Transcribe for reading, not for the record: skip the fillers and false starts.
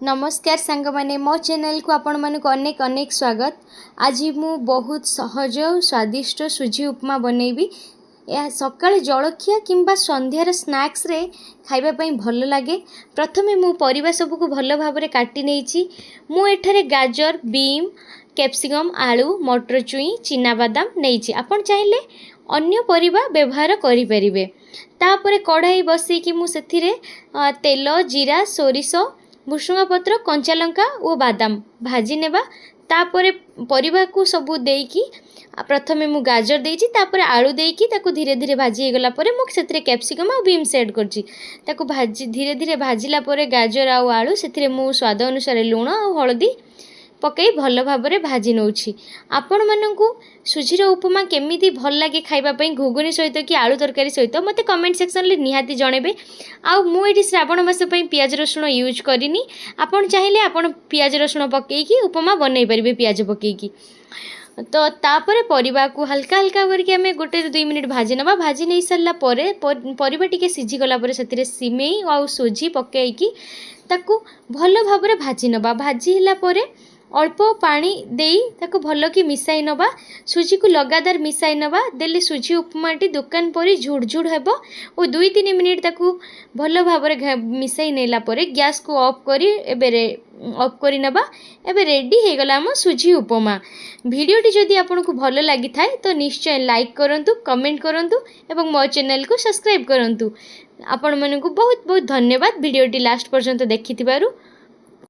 नमस्कार सांग माने मो चैनल को आपण मानक अनेक अनेक स्वागत। आज मु बहुत सहज स्वादिष्ट सुजी उपमा बनैबी। यह सकाळ जलखिया किंबा संध्यार स्नैक्स रे खाइबा पई भल लागे। प्रथमे मु परिबा सब को भल भाबरे काटी नेछि। मु एठारे गाजर, बीम, कैप्सिकम, आलू, मटर चुई, चिना बादाम नेछि। आपण चाहिले अन्य परिबा व्यवहार करि परिबे। तापरे कढ़ाई बसई कि मु सेथिरे तेल, जीरा, सोरिष, भुसुंगा पत्र, कंचा लंका और बादाम भाजी नेबा। तापरे परिबा को सबू देकी प्रथमे मु गाजर देइछि, तापरे आलू देकी ताको धीरे धीरे भाजी गला परे मु सेथिरे कैप्सिकम और बीम ऐड करछि। ताको भाजी धीरे धीरे भाजिला परे गाजर और आलू सेथिरे मु स्वाद अनुसार लूण और हळदी पकई भल भाबरे भाजी नौछि। आपण मानकु सुजीर उपमा केमिति भल लागे खाइबा पई घुगुनी सहित कि आलू तरकारी सहित मते कमेंट सेक्शन ले निहाती जणेबे। आ मु एठी श्रावण मास पई पियाज रसुण यूज करिनी। आपण चाहिले आपण पियाज रसुण पकई कि उपमा बनै परिबे पियाज पकई कि। तो तापरे परिबा को हल्का हल्का करके हमें गोटे 2 मिनिट भाजी नबा। भाजी नहीं सारला परे परिबा टिके सिझी गला परे सेतिरे सिमेई और सुजी पकई कि ताकू भल भाबरे भाजी नबा। भाजी हिला परे अल्प पानी देई ताको भल कि मिसाई नबा। सुजी को लगातार मिसाई नबा। देले सुजी उपमाटी दुकान परी झुड़झुड़ हेबो और 2-3 मिनिट ताको भल भाबरे मिसाई नेला परे गैस को ऑफ करी ऑफ करी नबा। एबे रेडी हे गला हम सुजी उपमा। वीडियोटी जदि आपको भल लगी थाए तो निश्चय लाइक करंतु, कमेंट करंतु एवं मो चैनल को सब्सक्राइब करंतु। आपण मानकु बहुत बहुत धन्यवाद वीडियोटी लास्ट पर्यंत देखिथिबारु।